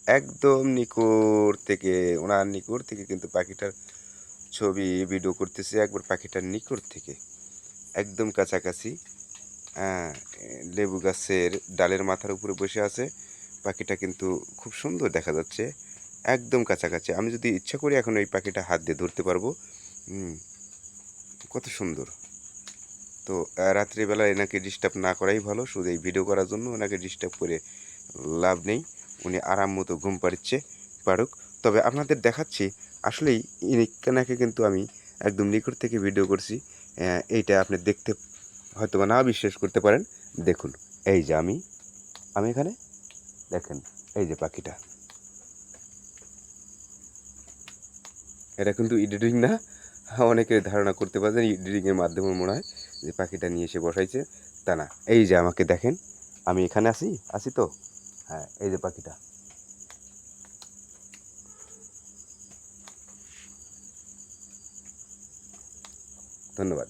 একদম নিকট থেকে ওনার নিকট থেকে কিন্তু পাখিটার ছবি ভিডিও করতেছি একবার পাখিটার নিকট থেকে একদম কাছাকাছি। হ্যাঁ, লেবু গাছের ডালের মাথার উপরে বসে আছে। পাখিটা কিন্তু খুব সুন্দর দেখা যাচ্ছে। একদম কাছাকাছি। আমি যদি ইচ্ছা করি এখন এই পাখিটা হাত দিয়ে ধরতে পারবো। হুম, কত সুন্দর। তো রাত্রিবেলা এনাকে ডিস্টার্ব না করাই ভালো। শুধু এই ভিডিও করার জন্য ওনাকে ডিস্টার্ব করে লাভ নেই। উনি আরাম মতো ঘুম পাড়ুক। তবে আপনাদের দেখাচ্ছি আসলেই এনাকে কিন্তু আমি একদম নিকট থেকে ভিডিও করছি। এইটা আপনি দেখতে হয়তোবা না বিশ্বাস করতে পারেন। দেখুন, এই যে আমি এখানে দেখেন, এই যে পাখিটা। এটা কিন্তু এডিটিং না। অনেকে ধারণা করতে পারে যে এডিটিংয়ের মাধ্যমে মনে হয় যে পাখিটা নিয়ে এসে বসাইছে, তা না। এই যে আমাকে দেখেন, আমি এখানে আছি তো? হ্যাঁ, এই যে পাখিটা। ধন্যবাদ।